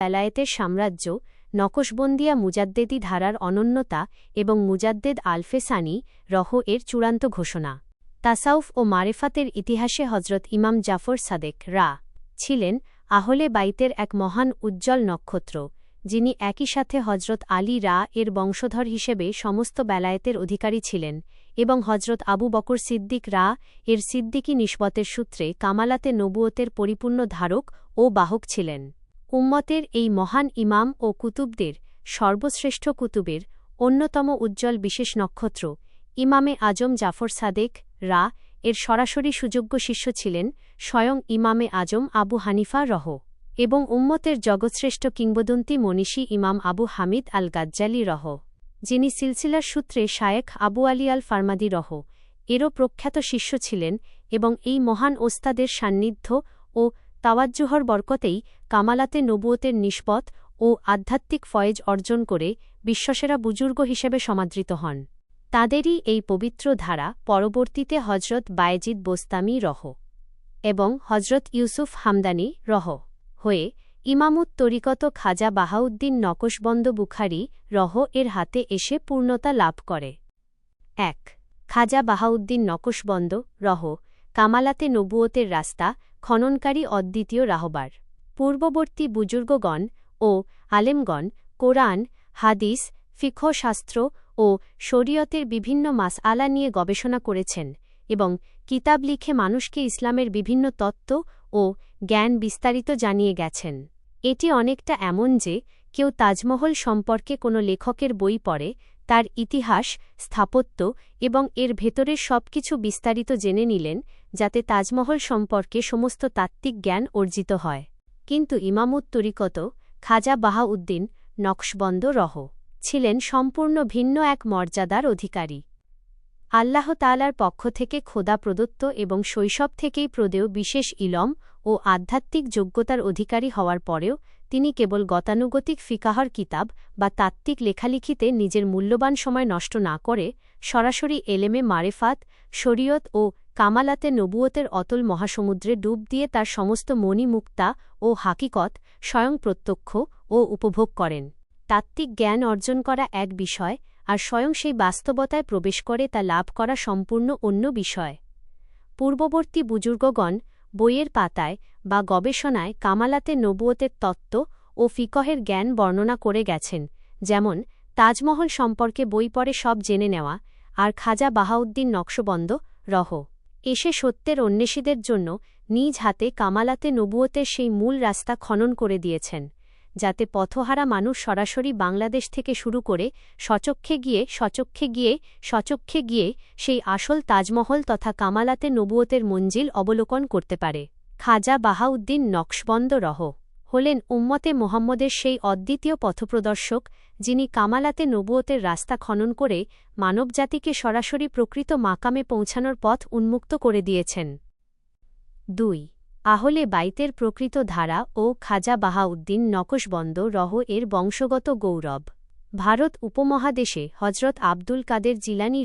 বেলায়েতের সাম্রাজ্য, নকশবন্দিয়া মুজাদ্দেদি ধারার অনন্যতা এবং মুজাদ্দেদ আলফে সানি এর চূড়ান্ত ঘোষণা। তাসাউফ ও মারেফাতের ইতিহাসে হজরত ইমাম জাফর সাদেক ছিলেন আহলে বাইতের এক মহান উজ্জ্বল নক্ষত্র, যিনি একই সাথে হজরত আলী এর বংশধর হিসেবে সমস্ত বেলায়েতের অধিকারী ছিলেন এবং হজরত আবু বকর সিদ্দিক এর সিদ্দিকী নিসবতের সূত্রে কামালাতে নবুয়তের পরিপূর্ণ ধারক ও বাহক ছিলেন। উম্মতের এই মহান ইমাম ও কুতুবদের সর্বশ্রেষ্ঠ কুতুবের অন্যতম উজ্জ্বল বিশেষ নক্ষত্র ইমামে আজম জাফর সাদেক এর সরাসরি সুযোগ্য শিষ্য ছিলেন স্বয়ং ইমামে আজম আবু হানিফা এবং উম্মতের জগৎশ্রেষ্ঠ কিংবদন্তি মনীষী ইমাম আবু হামিদ আল গাজ্জালি যিনি সিলসিলার সূত্রে শায়েখ আবু আলী আল ফারমাদি এরও প্রখ্যাত শিষ্য ছিলেন এবং এই মহান ওস্তাদের সান্নিধ্য ও তাওয়াজ্জুহর বরকতেই কামালাতে নবুয়তের নিসবত ও আধ্যাত্মিক ফয়েজ অর্জন করে বিশ্বসেরা বুজুর্গ হিসেবে সমাদৃত হন। তাঁদেরই এই পবিত্র ধারা পরবর্তীতে হজরত বায়েজিদ বোস্তামি এবং হজরত ইউসুফ হামদানি হয়ে ইমামুত তরিকত খাজা বাহাউদ্দিন নকশবন্দ বুখারী এর হাতে এসে পূর্ণতা লাভ করে। ১. খাজা বাহাউদ্দিন নকশবন্দ কামালাতে নবুয়তের রাস্তা খননকারী অদ্বিতীয় রাহবার। পূর্ববর্তী বুজুর্গগণ ও আলেমগণ কোরআন, হাদিস, ফিকহ শাস্ত্র ও শরীয়তের বিভিন্ন মাসআলা নিয়ে গবেষণা করেছেন এবং কিতাব লিখে মানুষকে ইসলামের বিভিন্ন তত্ত্ব ও জ্ঞান বিস্তারিত জানিয়ে গেছেন। এটি অনেকটা এমন যে কেউ তাজমহল সম্পর্কে কোনো লেখকের বই পড়ে তার ইতিহাস, স্থাপত্য এবং এর ভেতরের সবকিছু বিস্তারিত জেনে নিলেন যাতে তাজমহল সম্পর্কে সমস্ত তাত্ত্বিক জ্ঞান অর্জিত হয়। কিন্তু ইমামুত তরিকত খাজা বাহাউদ্দিন নকশবন্দ ছিলেন সম্পূর্ণ ভিন্ন এক মর্যাদার অধিকারী। আল্লাহ তাআলার পক্ষ থেকে খোদা প্রদত্ত এবং শৈশব থেকেই প্রদেয় বিশেষ ইলম ও আধ্যাত্মিক যোগ্যতার অধিকারী হওয়ার পরেও তিনি কেবল গতানুগতিক ফিকাহর কিতাব বা তাত্ত্বিক লেখালেখিতে নিজের মূল্যবান সময় নষ্ট না করে সরাসরি এলেমে মারেফাত, শরীয়ত ও কামালাতে নবুয়তের অতল মহাসমুদ্রে ডুব দিয়ে তার সমস্ত মণি মুক্তা ও হাকিকত স্বয়ং প্রত্যক্ষ ও উপভোগ করেন। তাত্ত্বিক জ্ঞান অর্জন করা এক বিষয়, আর স্বয়ং সেই বাস্তবতায় প্রবেশ করে তা লাভ করা সম্পূর্ণ অন্য বিষয়। পূর্ববর্তী বুজুর্গগণ বইয়ের পাতায় বা গবেষণায় কামালাতে নবুয়তের তত্ত্ব ও ফিকহের জ্ঞান বর্ণনা করে গেছেন, যেমন তাজমহল সম্পর্কে বই পড়ে সব জেনে নেওয়া, আর খাজা বাহাউদ্দিন নকশবন্দ এসে সত্যের অন্বেষীদের জন্য নিজ হাতে কামালাতে নবুয়তের সেই মূল রাস্তা খনন করে দিয়েছেন, যাতে পথহারা মানুষ সরাসরি বাংলাদেশ থেকে শুরু করে সচক্ষে গিয়ে সেই আসল তাজমহল তথা কামালাতে নবুয়তের মঞ্জিল অবলোকন করতে পারে। খাজা বাহাউদ্দিন নকশবন্দ হলেন উম্মতে মুহাম্মদের সেই অদ্বিতীয় পথপ্রদর্শক, যিনি কামালাতে নবুয়তের রাস্তা খনন করে মানবজাতিকে সরাসরি প্রকৃত মাকামে পৌঁছানোর পথ উন্মুক্ত করে দিয়েছেন। ২. আহলে বাইতের প্রকৃত ধারা ও খাজা বাহাউদ্দিন নকশবন্দ এর বংশগত গৌরব। ভারত উপমহাদেশে হজরত আব্দুল কাদের জিলানী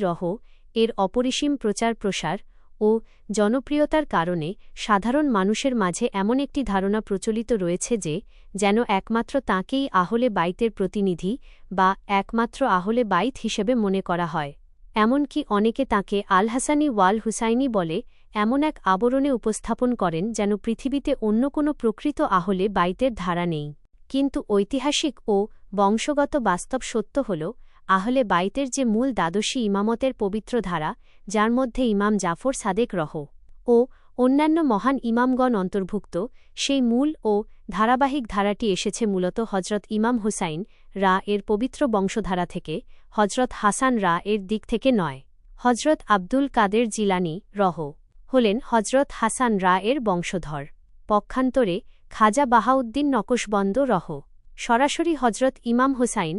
এর অপরিসীম প্রচার প্রসার ও জনপ্রিয়তার কারণে সাধারণ মানুষের মাঝে এমন একটি ধারণা প্রচলিত রয়েছে যে যেন একমাত্র তাঁকেই আহলে বাইতের প্রতিনিধি বা একমাত্র আহলে বাইত হিসেবে মনে করা হয়। এমনকি অনেকে তাঁকে আল হাসানি ওয়াল হুসাইনি বলে এমন এক আবরণে উপস্থাপন করেন যেন পৃথিবীতে অন্য কোনো প্রকৃত আহলে বাইতের ধারা নেই। কিন্তু ঐতিহাসিক ও বংশগত বাস্তব সত্য হল আহলে বাইতের যে মূল দ্বাদশী ইমামতের পবিত্র ধারা, যার মধ্যে ইমাম জাফর সাদেক ও অন্যান্য মহান ইমামগণ অন্তর্ভুক্ত, সেই মূল ও ধারাবাহিক ধারাটি এসেছে মূলত হজরত ইমাম হুসাইন এর পবিত্র বংশধারা থেকে, হজরত হাসান এর দিক থেকে নয়। হজরত আব্দুল কাদের জিলানী হলেন হজরত হাসান এর বংশধর। পক্ষান্তরে খাজা বাহাউদ্দিন নকশবন্দ সরাসরি হজরত ইমাম হুসাইন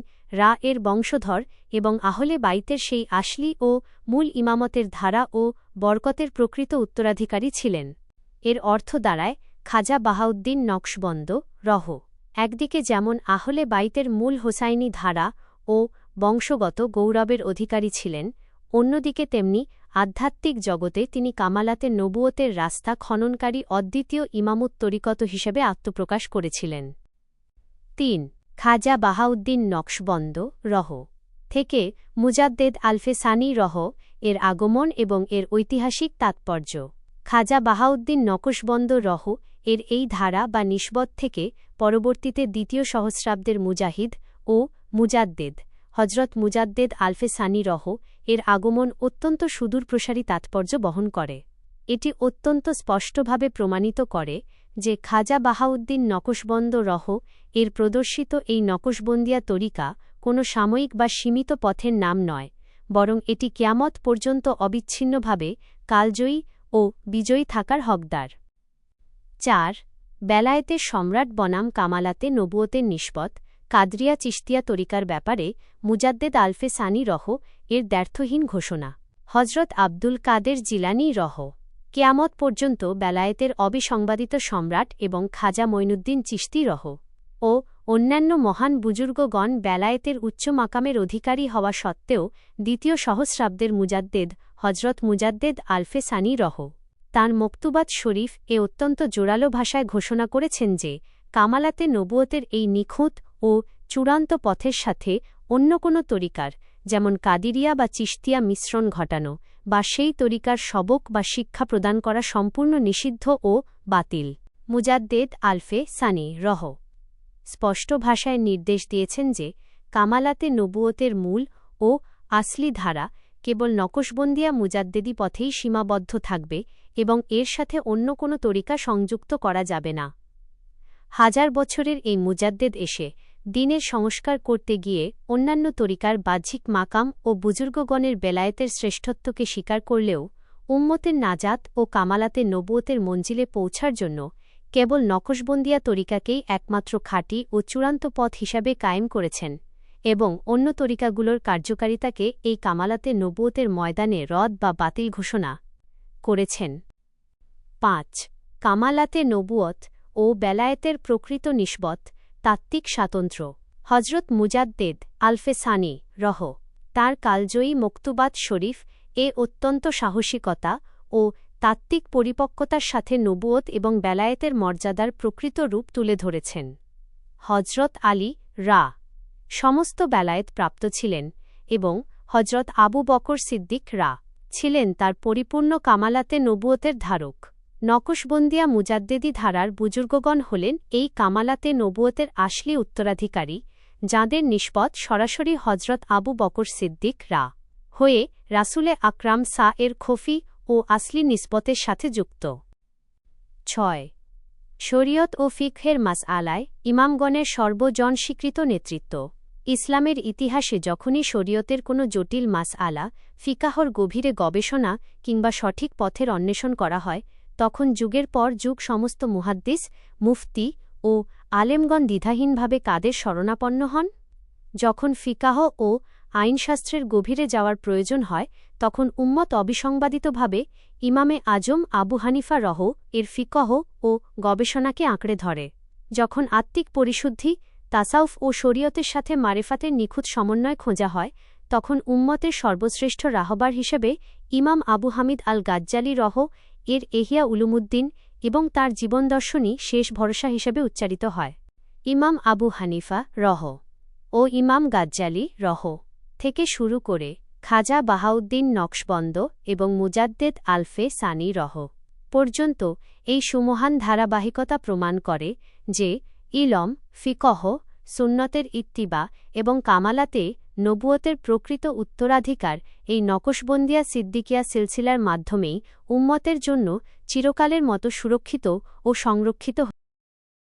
এর বংশধর এবং আহলে বাইতের সেই আসলি ও মূল ইমামতের ধারা ও বরকতের প্রকৃত উত্তরাধিকারী ছিলেন। এর অর্থ দাঁড়ায় খাজা বাহাউদ্দিন নকশবন্দ একদিকে যেমন আহলে বাইতের মূল হোসাইনি ধারা ও বংশগত গৌরবের অধিকারী ছিলেন, অন্যদিকে তেমনি আধ্যাত্মিক জগতে তিনি কামালাতে নবুয়তের রাস্তা খননকারী অদ্বিতীয় ইমামুত তরিকত হিসেবে আত্মপ্রকাশ করেছিলেন। ৩ খাজা বাহাউদ্দিন নকশবন্দ রহ থেকে মুজাদ্দেদ আলফে সানি রহ এর আগমন এবং এর ঐতিহাসিক তাৎপর্য। খাজা বাহাউদ্দিন নকশবন্দ রহ এর এই ধারা বা নিসবত থেকে পরবর্তীতে দ্বিতীয় সহস্রাব্দের মুজাহিদ ও মুজাদ্দেদ হজরত মুজাদ্দেদ আলফে সানি রহ এর আগমন অত্যন্ত সুদূরপ্রসারী তাৎপর্য বহন করে। এটি অত্যন্ত স্পষ্টভাবে প্রমাণিত করে যে খাজা বাহাউদ্দিন নকশবন্দ রহ এর প্রদর্শিত এই নকশবন্দিয়া তরিকা কোনো সাময়িক বা সীমিত পথের নাম নয়, বরং এটি কিয়ামত পর্যন্ত অবিচ্ছিন্নভাবে কালজয়ী ও বিজয়ী থাকার হকদার। ৪ বেলায়েতের সম্রাট বনাম কামালাতে নবুয়তের নিসবত কাদরিয়া চিশতিয়া তরিকার ব্যাপারে মুজাদ্দেদ আলফে সানি রহ এর দ্ব্যর্থহীন ঘোষণা। হজরত আব্দুল কাদের জিলানী রহ কেয়ামত পর্যন্ত বেলায়েতের অবিসংবাদিত সম্রাট এবং খাজা মঈনুদ্দিন চিশতি রহ ও অন্যান্য মহান বুজুর্গগণ বেলায়েতের উচ্চ মাকামের অধিকারী হওয়া সত্ত্বেও দ্বিতীয় সহস্রাব্দের মুজাদ্দেদ হজরত মুজাদ্দেদ আলফে সানি রহ তাঁর মকতুবাত শরীফ এ অত্যন্ত জোরালো ভাষায় ঘোষণা করেছেন যে কামালাতে নবুয়তের এই নিখুঁত ও চূড়ান্ত পথের সাথে অন্য কোনো তরিকার যেমন কাদিরিয়া বা চিশতিয়া মিশ্রণ ঘটানো বা সেই তরিকার সবক বা শিক্ষা প্রদান করা সম্পূর্ণ নিষিদ্ধ ও বাতিল। মুজাদ্দেদ আলফে সানি রহ স্পষ্ট ভাষায় নির্দেশ দিয়েছেন যে কামালাতে নবুয়তের মূল ও আসলি ধারা কেবল নকশবন্দিয়া মুজাদ্দেদি পথেই সীমাবদ্ধ থাকবে এবং এর সাথে অন্য কোনো তরিকা সংযুক্ত করা যাবে না। হাজার বছরের এই মুজাদ্দেদ এসে দ্বীনের সংস্কার করতে গিয়ে অন্যান্য তরিকার বাহ্যিক মাকাম ও বুজুর্গগণের বেলায়েতের শ্রেষ্ঠত্বকে স্বীকার করলেও উম্মতের নাজাত ও কামালাতে নবুয়তের মঞ্জিলে পৌঁছার জন্য কেবল নকশবন্দিয়া তরিকাকেই একমাত্র খাঁটি ও চূড়ান্ত পথ হিসাবে কায়েম করেছেন এবং অন্য তরিকাগুলোর কার্যকারিতাকে এই কামালাতে নবুয়তের ময়দানে রদ বা বাতিল ঘোষণা করেছেন। ৫ কামালাতে নবুয়ত ও বেলায়েতের প্রকৃত নিসবত তাত্ত্বিক স্বাতন্ত্র্য। হজরত মুজাদ্দেদ আলফে সানি রহ তাঁর কালজয়ী মকতুবাত শরীফ এ অত্যন্ত সাহসিকতা ও তাত্ত্বিক পরিপক্কতার সাথে নবুয়ত এবং বেলায়েতের মর্যাদার প্রকৃত রূপ তুলে ধরেছেন। হজরত আলী রা সমস্ত বেলায়েত প্রাপ্ত ছিলেন এবং হজরত আবু বকর সিদ্দিক রা ছিলেন তার পরিপূর্ণ কামালাতে নবুয়তের ধারক। নকশবন্দিয়া মুজাদ্দেদি ধারার বুজুর্গগণ হলেন এই কামালাতে নবুয়তের আসলি উত্তরাধিকারী, যাঁদের নিসবত সরাসরি হজরত আবু বকর সিদ্দিক রা হয়ে রাসূলে আকরাম সা এর খফি ও আসলি নিসবতের সাথে যুক্ত। ৬ শরীয়ত ও ফিকহের মাসআলায় ইমামগণের সর্বজন স্বীকৃত নেতৃত্ব। ইসলামের ইতিহাসে যখনই শরীয়তের কোনো জটিল মাসআলা ফিকাহর গভীরে গবেষণা কিংবা সঠিক পথের অন্বেষণ করা হয়, তখন যুগের পর যুগ সমস্ত মুহাদ্দিস, মুফতি ও আলেমগণ দ্বিধাহীনভাবে কাদের শরণাপন্ন হন। যখন ফিকাহ ও আইনশাস্ত্রের গভীরে যাওয়ার প্রয়োজন হয়, তখন উম্মত অবিসংবাদিতভাবে ইমামে আজম আবু হানিফা রহ এর ফিকহ ও গবেষণাকে আঁকড়ে ধরে। যখন আত্মিক পরিশুদ্ধি, তাসাউফ ও শরীয়তের সাথে মারেফাতের নিখুঁত সমন্বয় খোঁজা হয়, তখন উম্মতের সর্বশ্রেষ্ঠ রাহবার হিসেবে ইমাম আবু হামিদ আল গাজ্জালি রহ এর এহিয়া উলুমুদ্দিন এবং তাঁর জীবনদর্শনই শেষ ভরসা হিসেবে উচ্চারিত হয়। ইমাম আবু হানিফা রহ ও ইমাম গাজ্জালি রহ থেকে শুরু করে খাজা বাহাউদ্দিন নকশবন্দ এবং মুজাদ্দেদ আলফে সানি রহ পর্যন্ত এই সুমহান ধারাবাহিকতা প্রমাণ করে যে ইলম, ফিকহ, সুন্নতের ইত্তিবা এবং কামালাতে নবুয়তের প্রকৃত উত্তরাধিকার এই নকশবন্দিয়া সিদ্দিকিয়া সিলসিলার মাধ্যমেই উম্মতের জন্য চিরকালের মতো সুরক্ষিত ও সংরক্ষিত